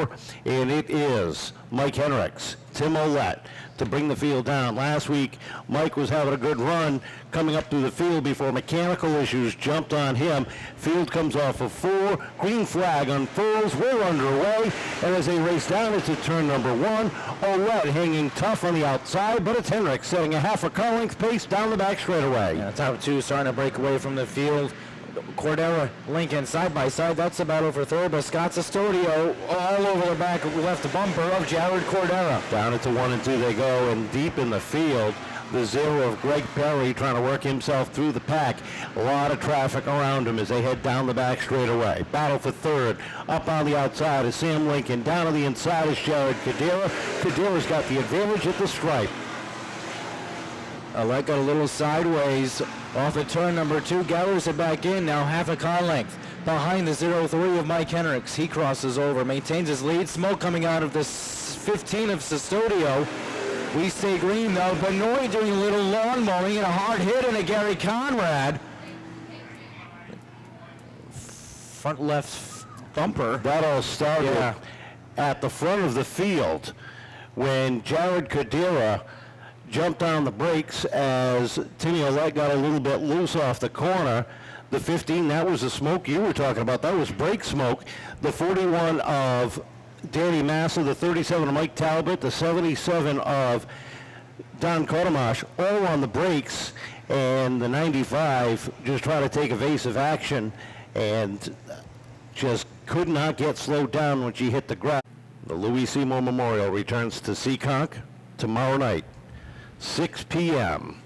4, and it is Mike Henriques, Tim Ouellette to bring the field down. Last week, Mike was having a good run coming up through the field before mechanical issues jumped on him. Field comes off of 4, green flag unfurls, we're underway, and as they race down into turn number 1, Ouellette hanging tough on the outside, but it's Henriques setting a half a car length pace down the back straightaway. Yeah, top 2 starting to break away from the field. Cordeira, Lincoln side by side. That's the battle for third, but Scott Cestodio all over the back left bumper of Jared Cordeira. Down into 1 and 2 they go, and deep in the field, the 0 of Greg Perry trying to work himself through the pack. A lot of traffic around him as they head down the back straightaway. Battle for third. Up on the outside is Sam Lincoln. Down on the inside is Jared Cordeira. Cordeira's got the advantage at the stripe. Ouellette got a little sideways off of turn number 2, gathers it back in, now half a car length behind the 0-3 of Mike Henriques. He crosses over, maintains his lead. Smoke coming out of this 15 of Cestodio. We stay green though. Benoit doing a little lawn mowing and a hard hit into Gary Conrad. Front left bumper. That all started at the front of the field when Jared Cordeira jumped on the brakes as Timmy Ouellette got a little bit loose off the corner. The 15, that was the smoke you were talking about. That was brake smoke. The 41 of Danny Massa, the 37 of Mike Talbot, the 77 of Don Courtemanche, all on the brakes, and the 95 just tried to take evasive action and just could not get slowed down when she hit the ground. The Louis Seymour Memorial returns to Seekonk tomorrow night, 6 p.m.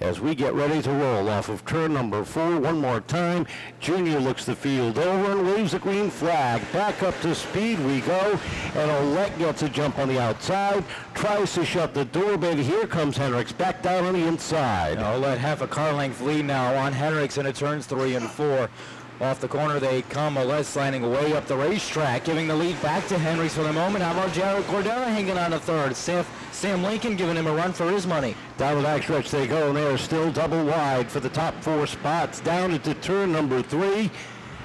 as we get ready to roll off of turn number 4 one more time. Junior looks the field over and waves a green flag. Back up to speed we go, and Ouellette gets a jump on the outside, tries to shut the door, but here comes Henriques back down on the inside. Ouellette half a car length lead now on Henriques into turns 3 and 4. Off the corner they come, Ouellette sliding way up the racetrack, giving the lead back to Henriques for the moment. How about Jared Cordeira hanging on to third? Sam Lincoln giving him a run for his money. Down the backstretch they go, and they are still double wide for the top 4 spots. Down into turn number 3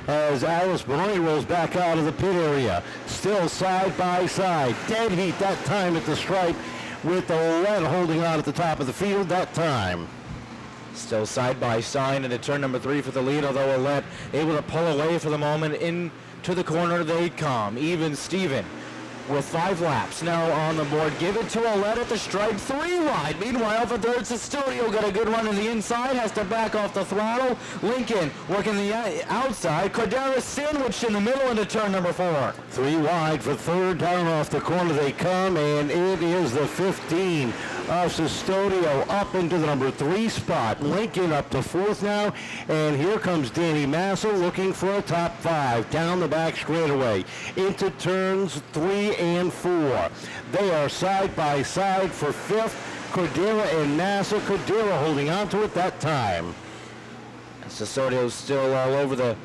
as Alice Benoit rolls back out of the pit area. Still side by side. Dead heat that time at the stripe with Ouellette holding on at the top of the field that time. Still side by side into turn number 3 for the lead, although Ouellette able to pull away for the moment. Into the corner they come. Even Steven with 5 laps now on the board. Give it to Ouellette at the stripe, 3 wide. Meanwhile, for third, Cestodio got a good run in the inside, has to back off the throttle. Lincoln working the outside. Cordeira sandwiched in the middle into turn number 4. 3 wide for third. Down off the corner they come, and it is the 15 of Cestodio up into the number 3 spot. Lincoln up to 4th now, and here comes Danny Massa looking for a top 5 down the back straightaway into turns 3 and 4. They are side by side for 5th. Cordeira and Massa. Cordeira holding on to it that time. Cestodio still all over the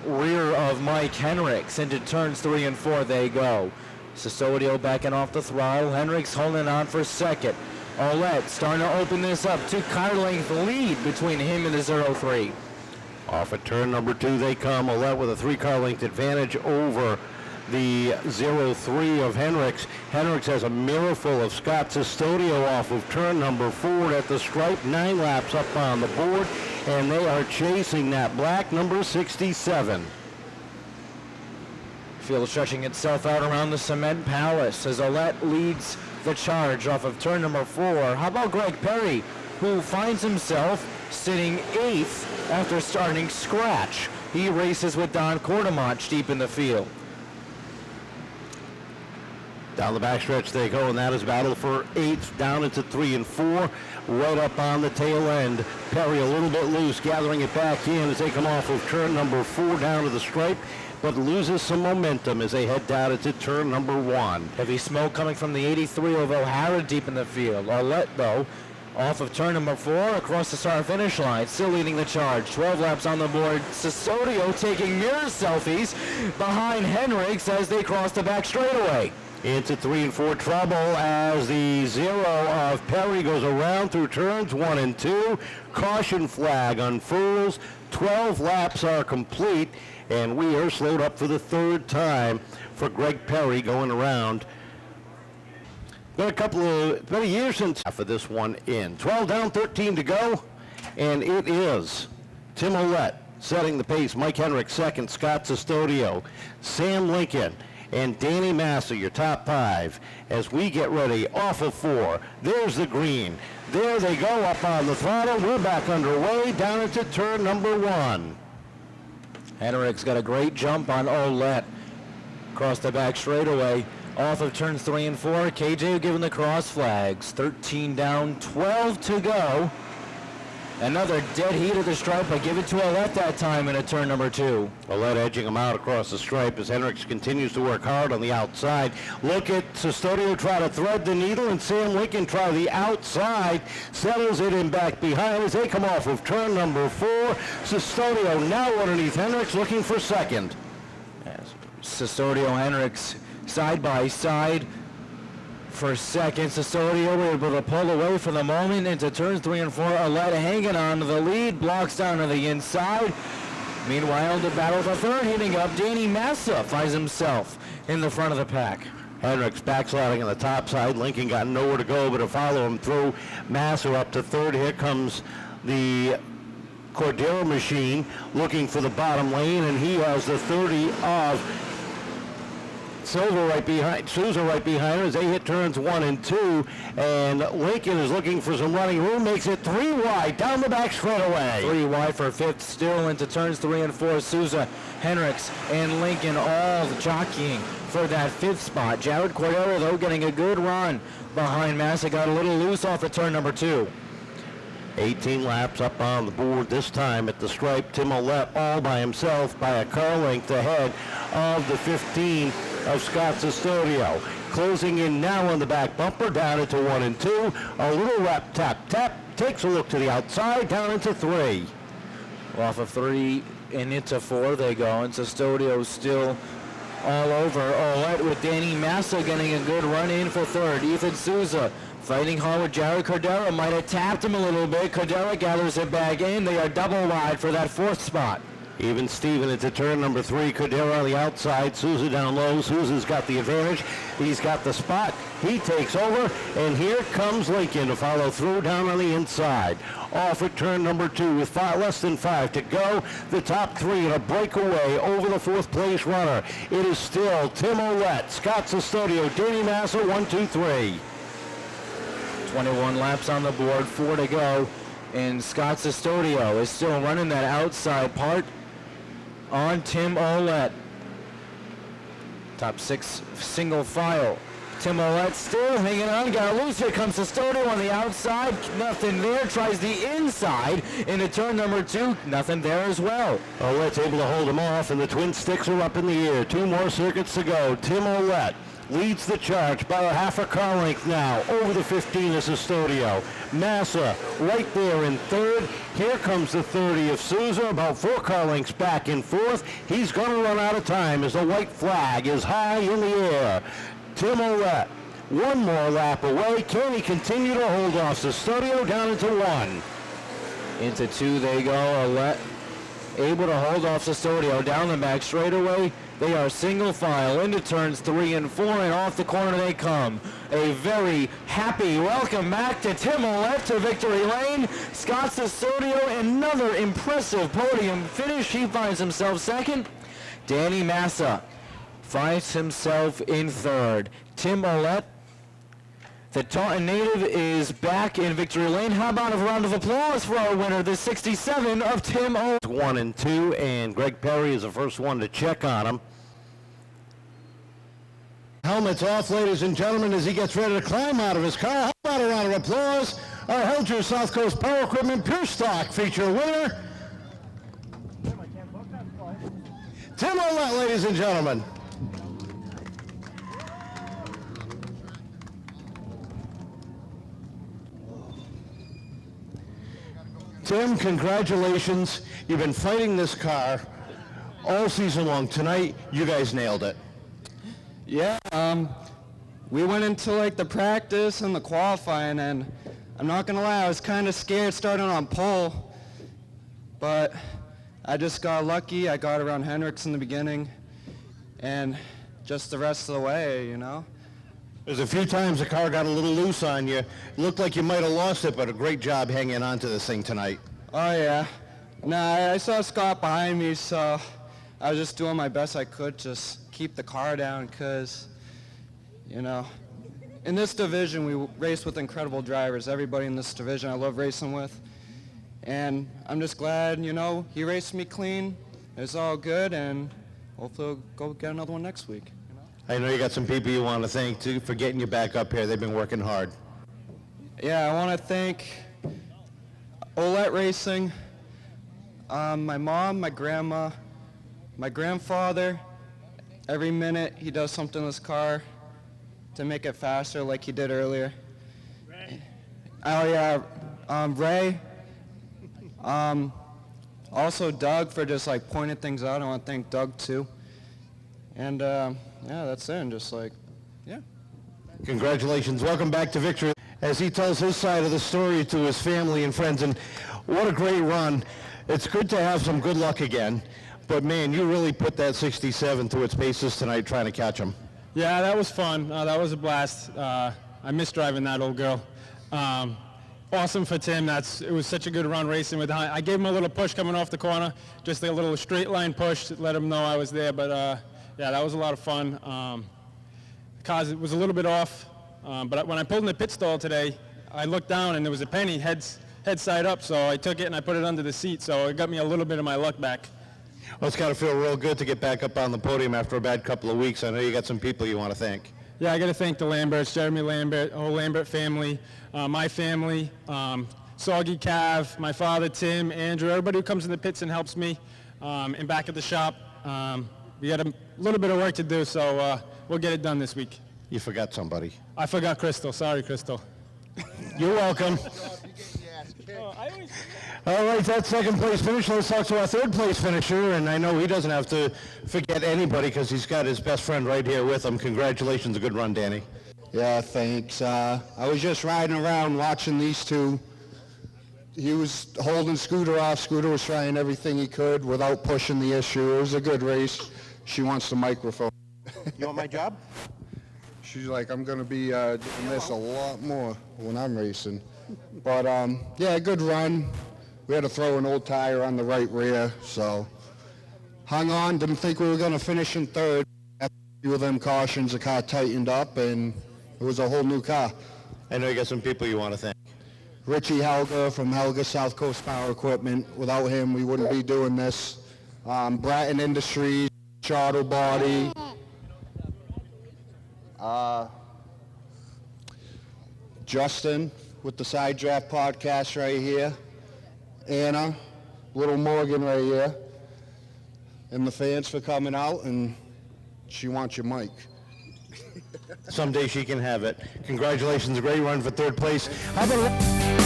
rear of Mike Henriques. Into turns 3 and 4 they go. Cestodio backing off the throttle. Henriques holding on for 2nd. Ouellette starting to open this up. 2 car length lead between him and the 0-3. Off at turn number 2 they come. Ouellette with a 3 car length advantage over the 0-3 of Henriques. Henriques has a mirror full of Scott Cestodio off of turn number 4 at the stripe. 9 laps up on the board, and they are chasing that black number 67. Field stretching itself out around the Cement Palace as Ouellette leads the charge off of turn number 4. How about Greg Perry, who finds himself sitting 8th after starting scratch? He races with Don Courtemanche deep in the field. Down the backstretch they go, and that is battle for 8th down into 3 and 4. Right up on the tail end. Perry a little bit loose, gathering it back in as they come off of turn number 4 down to the stripe, but loses some momentum as they head down into turn number 1. Heavy smoke coming from the 83 of O'Hara deep in the field. Ouellette, though, off of turn number 4 across the start-finish line, still leading the charge. 12 laps on the board. Cestodio taking mirror selfies behind Henriques as they cross the back straightaway. Into 3 and 4 trouble as the 0 of Perry goes around through turns 1 and 2. Caution flag unfurls. 12 laps are complete, and we are slowed up for the third time for Greg Perry going around. Been a year since for this one in. 12 down, 13 to go, and it is Tim Ouellette setting the pace. Mike Henriques second, Scott Cestodio, Sam Lincoln, and Danny Massa, your top 5, as we get ready off of 4. There's the green. There they go up on the throttle. We're back underway down into turn number 1. Henriques got a great jump on Ouellette. Across the back straightaway. Off of turns 3 and 4. KJ giving the cross flags. 13 down, 12 to go. Another dead heat at the stripe, but give it to Ouellette that time in a turn number 2. Ouellette edging him out across the stripe as Henriques continues to work hard on the outside. Look at Cestodio try to thread the needle, and Sam Lincoln try the outside. Settles it in back behind as they come off of turn number 4. Cestodio now underneath Henriques looking for second. Yes. Cestodio, Henriques side by side. For second, Cestodio were able to pull away for the moment into turns 3 and 4. Ouellette hanging on to the lead, blocks down to the inside. Meanwhile, the battle for third heating up. Danny Massa finds himself in the front of the pack. Henriques backsliding on the top side. Lincoln got nowhere to go but to follow him through. Massa up to third. Here comes the Cordeira machine looking for the bottom lane, and he has the 30 of Souza right behind her as they hit turns 1 and 2, and Lincoln is looking for some running room, makes it 3 wide down the back straightaway. 3 wide for fifth, still into turns 3 and 4. Souza, Henriques, and Lincoln all jockeying for that 5th spot. Jared Cordeira, though, getting a good run behind Massa, got a little loose off of turn number 2. 18 laps up on the board this time at the stripe. Tim Ouellette all by himself by a car length ahead of the 15 of Scott Cestodio. Closing in now on the back bumper, down into 1 and 2. A little lap tap, takes a look to the outside, down into 3. Off of 3 and into 4 they go, and Cestodio still all over Ouellette, with Danny Massa getting a good run in for third. Ethan Souza fighting hard with Jared Cordeira, might have tapped him a little bit. Cordeira gathers it back in. They are double wide for that 4th spot. Even Steven into turn number 3. Cordeira on the outside. Souza down low. Souza's got the advantage. He's got the spot. He takes over, and here comes Lincoln to follow through down on the inside. Off at turn number 2 with less than 5 to go. The top 3 in a breakaway over the 4th place runner. It is still Tim Ouellette, Scott Cestodio, Danny Massa, 1, 2, 3. 21 laps on the board, 4 to go, and Scott Cestodio is still running that outside part on Tim Ouellette. Top 6 single file. Tim Ouellette still hanging on, got loose. Here comes Cestodio on the outside. Nothing there. Tries the inside into turn number 2. Nothing there as well. Ouellette's able to hold him off, and the twin sticks are up in the air. 2 more circuits to go. Tim Ouellette leads the charge by a half a car length now over the 15 of Cestodio. Massa right there in third. Here comes the 30 of Souza, about 4 car lengths back in fourth. He's going to run out of time as the white flag is high in the air. Tim Ouellette, 1 more lap away. Can he continue to hold off Cestodio down into 1? Into 2 they go. Ouellette able to hold off Cestodio down the back straightaway. They are single file into turns 3 and 4, and off the corner they come. A very happy welcome back to Tim Ouellette to victory lane. Scott Cestodio, another impressive podium finish. He finds himself second. Danny Massa finds himself in third. Tim Ouellette, the Taunton native, is back in victory lane. How about a round of applause for our winner, the 67 of Tim Ouellette. 1 and 2, and Greg Perry is the first one to check on him. Helmets off, ladies and gentlemen, as he gets ready to climb out of his car. How about a round of applause? Our Helger South Coast Power Equipment Pure Stock feature winner, Tim Ouellette, ladies and gentlemen. Tim, congratulations. You've been fighting this car all season long. Tonight, you guys nailed it. Yeah, we went into like the practice and the qualifying, and I'm not gonna lie, I was kind of scared starting on pole, but I just got lucky. I got around Henriques in the beginning, and just the rest of the way, you know. There's a few times the car got a little loose on you. It looked like you might have lost it, but a great job hanging on to this thing tonight. Oh yeah. Nah, I saw Scott behind me, so I was just doing my best I could, just keep the car down, because, you know, in this division we race with incredible drivers. Everybody in this division I love racing with. And I'm just glad, you know, he raced me clean. It's all good, and hopefully we'll go get another one next week. You know? I know you got some people you want to thank, too, for getting you back up here. They've been working hard. Yeah, I want to thank Ouellette Racing, my mom, my grandma, my grandfather. Every minute he does something in his car to make it faster like he did earlier. Ray. Oh yeah, Ray. Also Doug for just like pointing things out. I want to thank Doug too. And yeah, that's it. And just like, yeah. Congratulations. Welcome back to victory. As he tells his side of the story to his family and friends, and what a great run. It's good to have some good luck again, but man, you really put that 67 through its paces tonight trying to catch him. Yeah, that was fun. That was a blast. I miss driving that old girl. Awesome for Tim. It was such a good run racing with Hunt. I gave him a little push coming off the corner, just a little straight line push to let him know I was there. But yeah, that was a lot of fun. The car was a little bit off, but when I pulled in the pit stall today, I looked down and there was a penny head side up, so I took it and I put it under the seat, so it got me a little bit of my luck back. Well, it's got to feel real good to get back up on the podium after a bad couple of weeks. I know you got some people you want to thank. Yeah, I got to thank the Lamberts, Jeremy Lambert, the whole Lambert family, my family, Soggy Cav, my father, Tim, Andrew, everybody who comes in the pits and helps me, and back at the shop. We got a little bit of work to do, so we'll get it done this week. You forgot somebody. I forgot Crystal. Sorry, Crystal. You're welcome. All right, that's second place finish. Let's talk to our third place finisher, and I know he doesn't have to forget anybody because he's got his best friend right here with him. Congratulations, a good run, Danny. Yeah, thanks. I was just riding around watching these two. He was holding Scooter off. Scooter was trying everything he could without pushing the issue. It was a good race. She wants the microphone. You want my job? She's like, I'm going to be doing this a lot more when I'm racing. But, yeah, good run. We had to throw an old tire on the right rear, so hung on. Didn't think we were going to finish in third. After a few of them cautions, the car tightened up, and it was a whole new car. I know you got some people you want to thank. Richie Helga from Helga South Coast Power Equipment. Without him, we wouldn't be doing this. Bratton Industries, Auto Body. Justin with the Side Draft Podcast right here. Anna, Little Morgan right here. And the fans for coming out, and she wants your mic. Someday she can have it. Congratulations, a great run for third place. How about